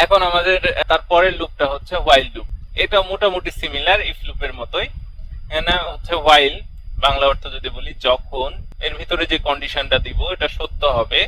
এখন আমাদের তারপরের লুপটা হচ্ছে হোয়াইল লুপ। এটা মোটামুটি সিমিলার ইফ লুপের মতোই। না হচ্ছে হোয়াইল, বাংলা অর্থ যদি বলি যখন, এর ভিতরে যে কন্ডিশনটা দিব এটা সত্য হবে,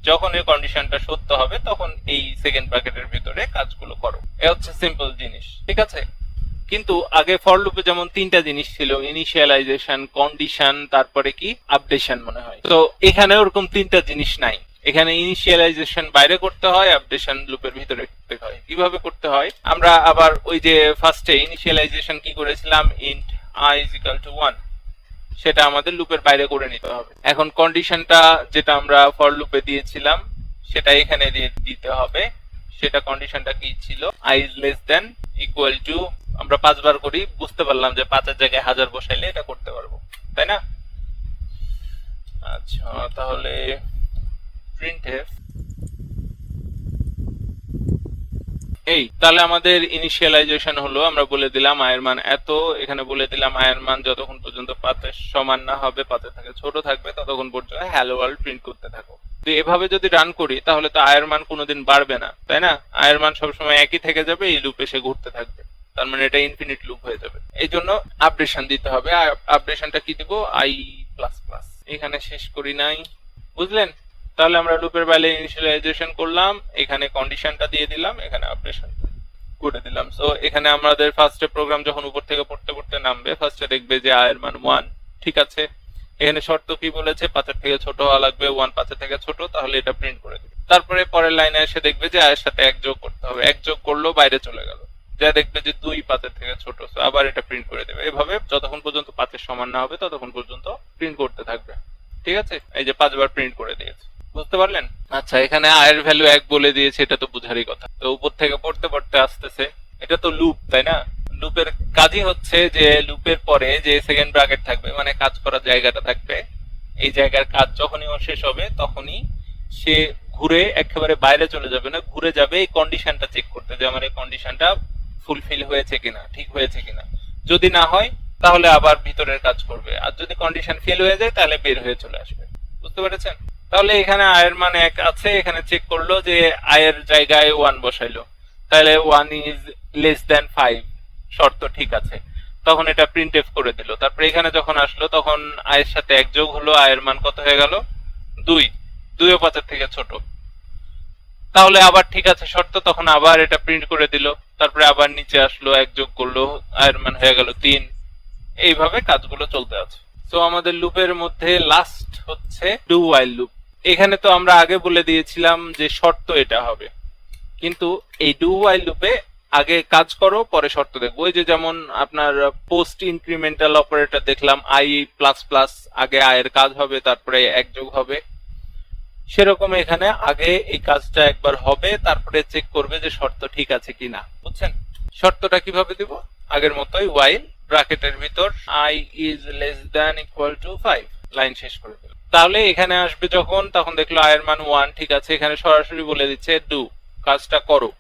যখন এই কন্ডিশনটা সত্য হবে তখন এই সেকেন্ড ব্র্যাকেটের ভিতরে কাজগুলো করো। এ হচ্ছে সিম্পল জিনিস, ঠিক আছে। কিন্তু আগে ফর লুপে যেমন তিনটা জিনিস ছিল, ইনিশিয়ালাইজেশন, কন্ডিশন, তারপরে কি আপডেশন মনে হয়। তো এখানে ওরকম তিনটা জিনিস নাই। এখানে ইনিশিয়ালাইজেশন বাইরে করতে হয়, আপডেশন লুপের ভিতরে করতে হয়। কিভাবে করতে হয়, আমরা আবার ওই যে ফার্স্টে ইনিশিয়ালাইজেশন কি করেছিলাম, int i is equal to 1, সেটা আমাদের লুপের বাইরে করে নিতে হবে। এখন কন্ডিশনটা যেটা আমরা ফর লুপে দিয়েছিলাম সেটা এখানে দিতে হবে। সেটা কন্ডিশনটা কি ছিল, i is less than equal to, আমরা 5 বার করি, বুঝতে পারলাম যে 5 এর জায়গায় 1000 বসাইলে এটা করতে পারবো, তাই না? আচ্ছা, তাহলে printf এই, তাহলে আমাদের ইনিশিয়ালাইজেশন হলো, আমরা বলে দিলাম i এর মান এত, এখানে বলে দিলাম i এর মান যতক্ষণ পর্যন্ত 5 এর সমান না হবে, 5 এর থেকে ছোট থাকবে, ততক্ষণ পর্যন্ত হ্যালো ওয়ার্ল্ড প্রিন্ট করতে থাকো। তো এভাবে যদি রান করি তাহলে তো i এর মান কোনোদিন বাড়বে না, তাই না? i এর মান সবসময় একই থেকে যাবে, এই লুপ এসে ঘুরতে থাকবে, তার মানে এটা ইনফিনিট লুপ হয়ে যাবে। এই জন্য আপডেশন দিতে হবে। আপডেশনটা কি দিব, i++। এখানে শেষ করি নাই, বুঝলেন? তাহলে আমরা লুপের বাইরে ইনিশিয়ালাইজেশন করলাম, এখানে কন্ডিশনটা দিয়ে দিলাম, এখানে আপডেশন করে দিলাম। সো এখানে আমাদের ফার্স্টে প্রোগ্রাম যখন উপর থেকে পড়তে পড়তে নামবে, ফার্স্টে দেখবে যে i এর মান 1, ঠিক আছে। এখানে শর্ত কি বলেছে, 5 এর থেকে ছোট হওয়া লাগবে, 1 5 এর থেকে ছোট, তাহলে এটা প্রিন্ট করে দিবে। তারপরে পরের লাইনে এসে দেখবে যে i এর সাথে 1 যোগ করতে হবে, 1 যোগ করলো বাইরে চলে গেল, যা দেখবে যে 2 5 এর থেকে ছোট, সো আবার এটা প্রিন্ট করে দেবে। এভাবে যতক্ষণ পর্যন্ত 5 এর সমান না হবে ততক্ষণ পর্যন্ত প্রিন্ট করতে থাকবে, ঠিক আছে। এই যে 5 বার প্রিন্ট করে দিয়েছে, বুঝতে পারলেন? আচ্ছা, এখানে i এর ভ্যালু 1 বলে দিয়েছে, এটা তো বুঝারই কথা। তো উপর থেকে পড়তে পড়তে আসতেছে, এটা তো লুপ, তাই না? লুপের কাজই হচ্ছে যে লুপের পরে যে সেকেন্ড ব্র্যাকেট থাকবে, মানে কাজ করার জায়গাটা থাকবে, এই জায়গার কাজ যখনই ওর শেষ হবে তখনই সে ঘুরে একেবারে বাইরে চলে যাবে না, ঘুরে যাবে এই কন্ডিশনটা চেক করতে, যে আমার এই কন্ডিশনটা ফুলফিল হয়েছে কিনা, ঠিক হয়েছে কিনা। যদি না হয় তাহলে আবার ভিতরের কাজ করবে, আর যদি কন্ডিশন ফেল হয়ে যায় তাহলে বের হয়ে চলে আসবে, বুঝতে পেরেছেন? তাহলে এখানে i এর মান 1 আছে, এখানে চেক করলো যে i এর জায়গায় 1 বসাইলো, তাহলে 1 is less than 5, শর্ত ঠিক আছে, তখন এটা প্রিন্টএফ করে দিল। তারপরে এখানে যখন আসলো তখন i এর সাথে 1 যোগ হলো, i এর মান কত হয়ে গেল, 2, 2 ও 5 এর থেকে ছোট, তাহলে আবার ঠিক আছে শর্ত, তখন আবার এটা প্রিন্ট করে দিল। তারপরে আবার নিচে আসলো, 1 যোগ করলো, i এর মান হয়ে গেল 3। এইভাবে কাজগুলো চলতে আছে। তো আমাদের লুপের মধ্যে লাস্ট হচ্ছে ডু হোয়াইল লুপ। এখানে তো আমরা আগে বলে দিয়েছিলাম যে শর্ত এটা হবে, কিন্তু এই ডু হোয়াইল লুপে আগে কাজ করো পরে শর্ত দেখবো। ওই যে যেমন আপনার পোস্ট ইনক্রিমেন্টাল অপারেটর দেখলাম, i++, আগে i এর কাজ হবে তারপরে 1 যোগ হবে, সেরকম এখানে আগে এই কাজটা একবার হবে, তারপরে চেক করবে যে শর্ত ঠিক আছে কিনা, বুঝছেন? শর্তটা কিভাবে দিব, আগের মতোই while ব্র্যাকেটের ভিতর i is less than equal to 5, line শেষ করে দিল। তাহলে এখানে আসবে যখন, তখন দেখলো i এর মান 1, ঠিক আছে। এখানে সরাসরি বলে দিচ্ছে ডু, কাজটা করো।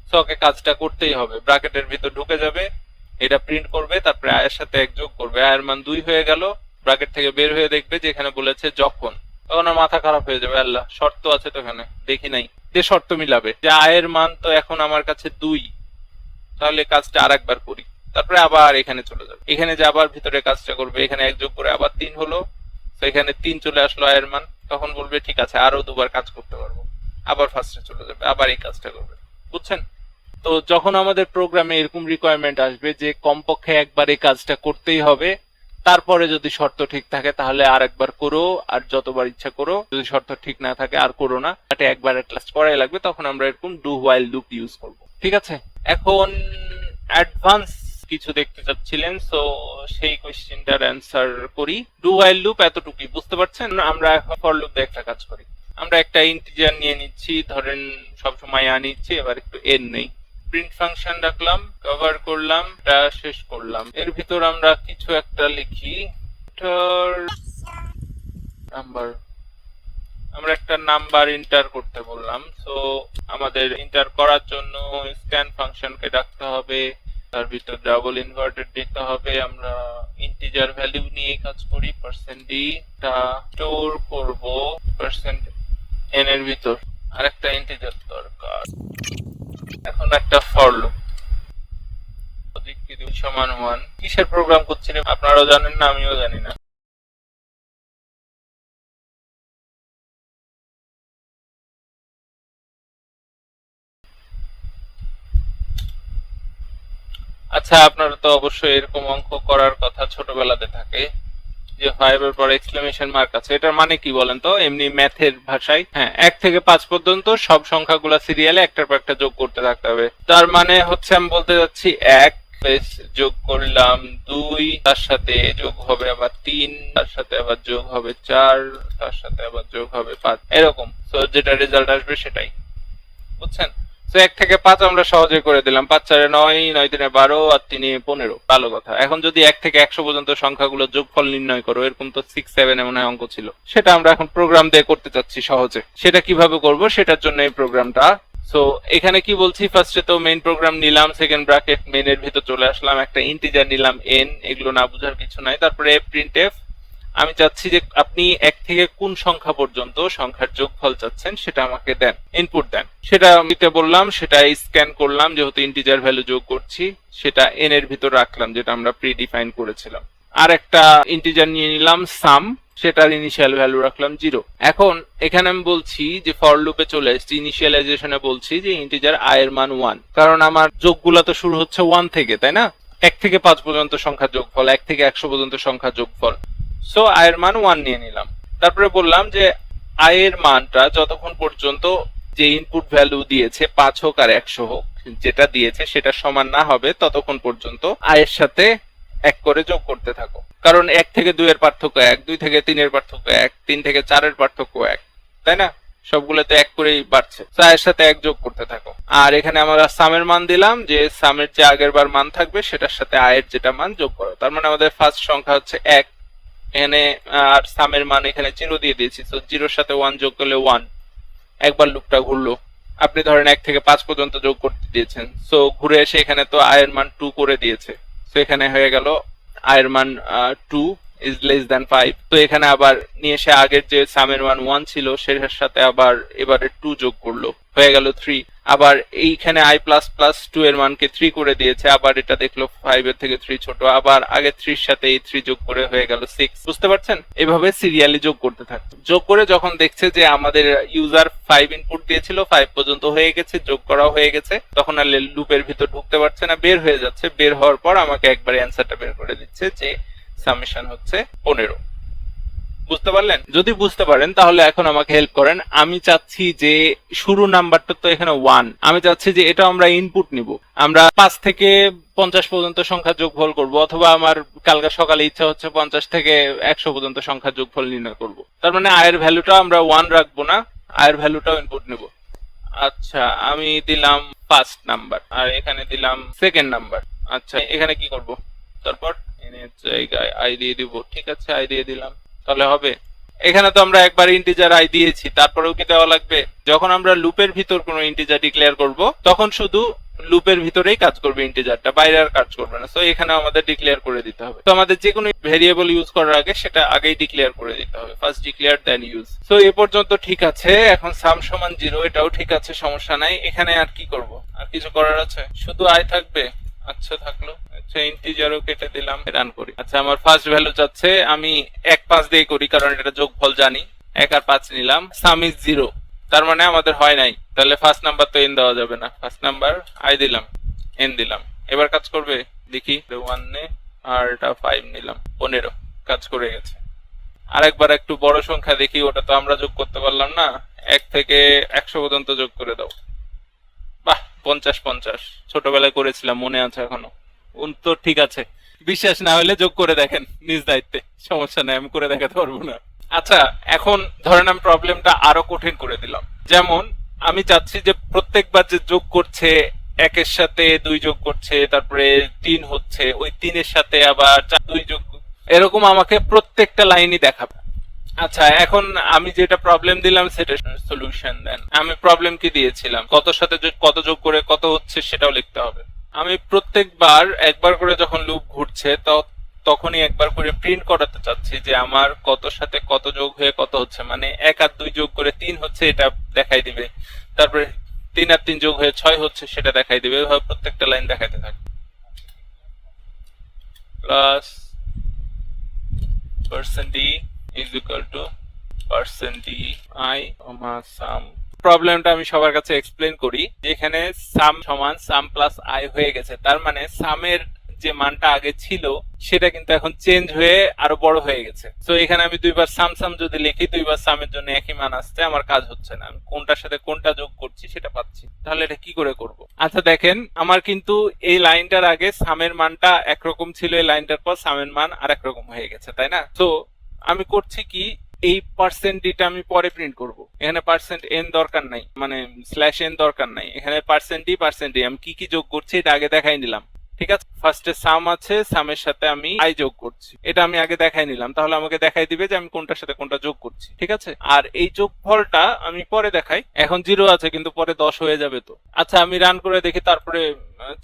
সো ওকে কাজটা করতেই হবে, ব্র্যাকেটের ভিতর ঢুকে যাবে, এটা প্রিন্ট করবে, তারপরে i এর সাথে 1 যোগ করবে, i এর মান 2 হয়ে গেল, ব্র্যাকেট থেকে বের হয়ে দেখবে যে এখানে বলেছে যখন, তখন আর মাথা খারাপ হয়ে যাবে, আল্লাহ শর্ত আছে তো এখানে, দেখি নাই, যে শর্ত মিলাবে যে i এর মান তো এখন আমার কাছে 2, তাহলে কাজটা আরেকবার করি, তারপরে আবার এখানে চলে যাবে, এখানে যে আবার ভিতরে কাজটা করবে, এখানে 1 যোগ করে আবার 3 হলো, তো এখানে 3 চলে আসলো i এর মান, তখন বলবে ঠিক আছে আরো দুবার কাজ করতে পারবো, আবার ফার্স্টে চলে যাবে, আবার এই কাজটা করবে, বুঝছেন? তো যখন আমাদের প্রোগ্রামে এরকম রিকোয়ারমেন্ট আসবে যে কমপক্ষে একবার এই কাজটা করতেই হবে, তারপরে যদি শর্ত ঠিক থাকে তাহলে আর একবার করো, আর যতবার ইচ্ছা করো, যদি শর্ত ঠিক না থাকে আর করো না, এটা একবার এট লাস্ট করাই লাগবে, তখন আমরা এরকম ডু হোয়াইল লুপ ইউজ করব, ঠিক আছে। এখন অ্যাডভান্স কিছু দেখতে চাচ্ছিলেন, সো সেই কোশ্চেনটার অ্যান্সার করি। ডু হোয়াইল লুপ এতটুকুই, বুঝতে পারছেন? আমরা এখন ফর লুপ দিয়ে একটা কাজ করি, আমরা একটা ইন্টিজার নিয়ে নিচ্ছি, ধরেন সবসময় নিচ্ছি, এবার একটু n নেই, প্রিন্ট ফাংশন রাখলাম, কভার করলাম, এটা শেষ করলাম, এর ভিতর আমরা কিছু একটা লিখি, নাম্বার, আমরা একটা নাম্বার এন্টার করতে বললাম। সো আমাদের এন্টার করার জন্য স্ক্যান ফাংশনকে ডাকতে হবে, তার ভিতর ডাবল ইনভার্টেড দিতে হবে, আমরা ইন্টিজার ভ্যালু নিয়ে কাজ করি, %d, টা স্টোর করব %n এর ভিতর, আরেকটা ইন্টিজার দরকার, এখন একটা ফর লুপ সমান 1 কিসের প্রোগ্রাম করছিলেন আপনারাও জানেন না, আমিও জানি না। আচ্ছা, আপনারা তো অবশ্যই এরকম অঙ্ক করার কথা ছোটবেলাতে থাকে যে 5 এর পর এক্সক্লেমেশন মার্ক আছে, এটার মানে কি বলেন তো? এমনি ম্যাথের ভাষায়, হ্যাঁ, 1 থেকে 5 পর্যন্ত সব সংখ্যাগুলো সিরিয়ালে একটার পর একটা যোগ করতে থাকতে হবে। তার মানে হচ্ছে আমি বলতে যাচ্ছি 1 প্লাস যোগ করলাম 2, তার সাথে যোগ হবে আবার 3, তার সাথে আবার যোগ হবে 4, তার সাথে আবার যোগ হবে 5, এরকম। তো যেটা রেজাল্ট আসবে সেটাই, বুঝছেন? তো 1 থেকে 5 আমরা সহজে করে দিলাম। 5 4 9, 9 3 12 আর 3 15, ভালো কথা। এখন যদি 1 থেকে 100 পর্যন্ত সংখ্যাগুলো যোগফল নির্ণয় করো, এরকম তো 6 7 এমন অঙ্ক ছিল, সেটা আমরা এখন প্রোগ্রাম দিয়ে করতে চাচ্ছি সহজে। সেটা কিভাবে করব সেটার জন্য এই প্রোগ্রামটা। সো এখানে কি বলছি, ফার্স্টে তো মেইন প্রোগ্রাম নিলাম, সেকেন্ড ব্র্যাকেট মেইনের ভিতর চলে আসলাম, একটা ইন্টিজার নিলাম n, এগুলো না বুঝার কিছু নাই। তারপরে প্রিন্টএফ, আমি চাচ্ছি যে আপনি 1 থেকে কোন সংখ্যা পর্যন্ত সংখ্যার যোগফল চাচ্ছেন সেটা আমাকে দেন, ইনপুট দেন। সেটা দিতে বললাম, সেটা স্ক্যান করলাম, যেহেতু ইন্টিজার ভ্যালু যোগ করছি সেটা n এর ভিতর রাখলাম যেটা আমরা প্রি ডিফাইন করেছিলাম। আর একটা ইন্টিজার নিয়ে নিলাম সাম, সেটার ইনিশিয়াল ভ্যালু রাখলাম 0। এখন এখানে আমি বলছি যে ফর লুপে চলে এসেছি, ইনিশিয়ালাইজেশনে বলছি যে ইন্টিজার i এর মান 1, কারণ আমার যোগগুলো তো শুরু হচ্ছে 1 থেকে, তাই না? 1 থেকে 5 পর্যন্ত সংখ্যা যোগফল, 1 থেকে 100 পর্যন্ত সংখ্যা যোগফল। সো i এর মান 1 নিয়ে নিলাম। তারপরে বললাম যে i এর মানটা যতক্ষণ পর্যন্ত যে ইনপুট ভ্যালু দিয়েছে 5 হোক আর 100 হোক, যেটা দিয়েছে সেটা সমান না হবে ততক্ষণ পর্যন্ত i এর সাথে 1 করে যোগ করতে থাকো। কারণ 1 থেকে 2 এর পার্থক্য 1, 2 থেকে 3 এর পার্থক্য 1, 3 থেকে 4 এর পার্থক্য 1, তাই না? সবগুলোতে 1 করেই বাড়ছে, তো i এর সাথে 1 যোগ করতে থাকো। আর এখানে আমরা সামের মান দিলাম, যে সামের যে আগের বার মান থাকবে সেটার সাথে i এর যেটা মান যোগ করো। তার মানে আমাদের ফার্স্ট সংখ্যা হচ্ছে 1, এখানে আর সামের মান এখানে 0 দিয়ে দিয়েছি, তো 0 এর সাথে 1 যোগ করলে 1। একবার লুপটা ঘুরলো, আপনি ধরেন 1 থেকে 5 পর্যন্ত যোগ করতে দিয়েছেন, সো ঘুরে এসে এখানে তো i এর মান 2 করে দিয়েছে, তো এখানে হয়ে গেল i এর মান 2 is less than 5। তো এখানে আবার নিয়ে এসে আগের যে সামের মান 1 ছিল সেটার সাথে আবার এবারে 2 যোগ করলো, হয়ে গেল 3। আবার এইখানে i++ 2 এর মানকে 3 করে দিয়েছে, আবার এটা দেখলো 5 এর থেকে 3 ছোট, আবার আগে 3 এর সাথে এই 3 যোগ করে হয়ে গেল 6। বুঝতে পারছেন? এভাবে সিরিয়ালি যোগ করতে থাকবে। যোগ করে যখন দেখছে যে আমাদের ইউজার 5 ইনপুট দিয়েছিল, 5 পর্যন্ত হয়ে গেছে, যোগ করা হয়ে গেছে, তখন আর লুপের ভিতর ঢুকতে পারছে না, বের হয়ে যাচ্ছে। বের হওয়ার পর আমাকে একবারে অ্যান্সারটা বের করে দিচ্ছে যে সামেশন হচ্ছে 15। বুঝতে পারলেন? যদি বুঝতে পারেন তাহলে এখন আমাকে হেল্প করেন। আমি চাচ্ছি যে শুরু নাম্বারটা তো এখানে 1, আমি চাচ্ছি যে এটা আমরা ইনপুট নিব, আমরা 5 থেকে 50 পর্যন্ত সংখ্যা যোগফল করব, অথবা আমার কালকে সকালে ইচ্ছা হচ্ছে 50 থেকে 100 পর্যন্ত সংখ্যা যোগফল নির্ণয় করব। তার মানে i এর ভ্যালুটা আমরা 1 রাখবো না, i এর ভ্যালুটাও ইনপুট নিব। আচ্ছা, আমি দিলাম ফার্স্ট নাম্বার আর এখানে দিলাম সেকেন্ড নাম্বার। আচ্ছা, এখানে কি করব? তারপর এর জায়গায় i দিয়ে দিব। ঠিক আছে, i দিয়ে দিলাম, তাহলে হবে। এখানে তো আমরা একবার ইন্টিজার i দিয়েছি, তারপরেও কি দেওয়া লাগবে? যখন আমরা লুপের ভিতর কোনো ইন্টিজার ডিক্লেয়ার করব তখন শুধু লুপের ভিতরেই কাজ করবে ইন্টিজারটা, বাইরে আর কাজ করবে না। সো এখানে আমাদের ডিক্লেয়ার করে দিতে হবে। তো আমাদের যে কোনো ভেরিয়েবল ইউজ করার আগে সেটা আগেই ডিক্লেয়ার করে দিতে হবে, first declare then use. So এ পর্যন্ত ঠিক আছে। এখন সাম সমান 0, এটাও ঠিক আছে, সমস্যা নাই। এখানে আর কি করব? আর কিছু করার আছে? শুধু i থাকবে। আচ্ছা, থাকলো। আচ্ছা, ইন্টিজারও কেটে দিলাম, রান করি। আচ্ছা, আমার ফার্স্ট ভ্যালু যাচ্ছে, আমি 1 5 দিয়ে করি কারণ এটা যোগফল জানি। 1 আর 5 নিলাম, সাম ইজ 0, তার মানে আমাদের হয় নাই। তাহলে ফার্স্ট নাম্বার তো n দেওয়া যাবে না, ফার্স্ট নাম্বার i দিলাম, n দিলাম। এবার কাজ করবে দেখি, 1 নে আর এটা 5 নিলাম, 15, কাজ করে গেছে। আরেকবার একটু বড় সংখ্যা দেখি, ওটা তো আমরা যোগ করতে পারলাম না। 1 থেকে 100 পর্যন্ত যোগ করে দাও। বাহ, 50 50 ছোটবেলায় করেছিলাম, মনে আছে এখনো। তো ঠিক আছে, বিশ্বাস না হলে যোগ করে দেখেন নিজ দায়িত্বে, সমস্যা নাই, আমি করে দেখাতে পারবো না। আচ্ছা, এখন ধরেন আমি প্রবলেমটা আরো কঠিন করে দিলাম। যেমন আমি চাচ্ছি যে প্রত্যেকবার যে যোগ করছে, 1 এর সাথে 2 যোগ করছে, তারপরে 3 হচ্ছে, ওই 3 এর সাথে আবার 2 যোগ, এরকম আমাকে প্রত্যেকটা লাইনই দেখাবে। আচ্ছা, এখন আমি যেটা প্রবলেম দিলাম সেটা সলিউশন দেন। আমি প্রবলেম কি দিয়েছিলাম, কত সাথে কত যোগ করে কত হচ্ছে সেটাও লিখতে হবে। আমি প্রত্যেকবার একবার করে যখন লুপ ঘুরছে তখনই একবার করে প্রিন্ট করাতে চাচ্ছি যে আমার কত সাথে কত যোগ হয়ে কত হচ্ছে, মানে 1 আর 2 যোগ করে 3 হচ্ছে এটা দেখাই দিবে। তারপরে 3 আর 3 যোগ হয়ে 6 হচ্ছে সেটা দেখাই দিবে। এভাবে প্রত্যেকটা লাইন দেখাইতে থাকবে। Plus percent d is equal to percent d I comma sum। প্রবলেমটা আমি সবার কাছে এক্সপ্লেন করি যে এখানে সাম সমান সাম প্লাস আই হয়ে গেছে, তার মানে সামের যে মানটা আগে ছিল সেটা কিন্তু এখন চেঞ্জ হয়ে আরো বড় হয়ে গেছে। তো এখানে আমি দুইবার সাম সাম যদি লিখি, দুইবার সামের জন্য একই মান আসছে, আমার কাজ হচ্ছে না, আমি কোনটার সাথে কোনটা যোগ করছি সেটা পাচ্ছি। তাহলে এটা কি করে করব? আচ্ছা দেখেন, আমার কিন্তু এই লাইনটার আগে সামের মানটা একরকম ছিল, এই লাইনটার পর সামের মান আর একরকম হয়ে গেছে, তাই না? তো আমি করছি কি, এই পার্সেন্ট ডিটা আমি পরে প্রিন্ট করব। এখানে পার্সেন্ট এন দরকার নাই, মানে স্ল্যাশ এন দরকার নাই, এখানে পার্সেন্ট ডি আমি কি কি যোগ করছি এটা আগে দেখাই নিলাম। ঠিক আছে, ফার্স্টে সাম আছে, সামের সাথে আমি আই যোগ করছি, এটা আমি আগে দেখাই নিলাম, তাহলে আমাকে দেখাই দিবে যে আমি কোনটার সাথে কোনটা যোগ করছি। ঠিক আছে, আর এই যোগফলটা আমি পরে দেখাই। এখন 0 আছে কিন্তু পরে 10 হয়ে যাবে। তো আচ্ছা, আমি রান করে দেখি, তারপরে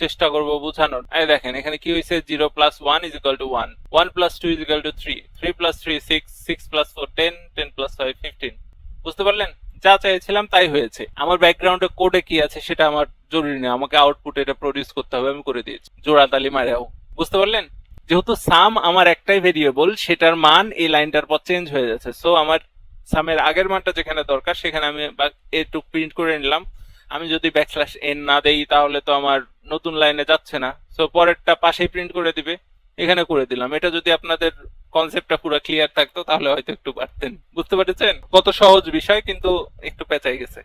চেষ্টা করব বোঝানোর। এই দেখেন এখানে কি হয়েছে, 0 plus 1 is equal to 1, 1 plus 2 is equal to 3, 3 plus 3 6, 6 plus 4 10, 10 plus 5 15। বুঝতে পারলেন? যা চাইছিলাম তাই হয়েছে। আমার ব্যাকগ্রাউন্ডে কোডে কি আছে সেটা আমার জরুরি না, আমাকে আউটপুট এটা প্রডিউস করতে হবে, আমি করে দিয়েছি জোড়া তালি মারেও। বুঝতে পারলেন? যেহেতু সাম আমার একটাই ভেরিয়েবল, সেটার মান এই লাইনটার পর চেঞ্জ হয়ে যাচ্ছে, সো আমার সামের আগের মানটা যেখানে দরকার সেখানে আমি এটুক প্রিন্ট করে নিলাম। আমি যদি ব্যাকস্ল্যাশ এন না দেই তাহলে তো আমার নতুন লাইনে যাচ্ছে না, সো পরেরটা পাশেই প্রিন্ট করে দিবে, এখানে করে দিলাম। এটা যদি আপনাদের কনসেপ্টটা পুরো ক্লিয়ার থাকতো তাহলে হয়তো একটু পারতেন। বুঝতে পেরেছেন? কত সহজ বিষয়, কিন্তু একটু পেঁচাই গেছে।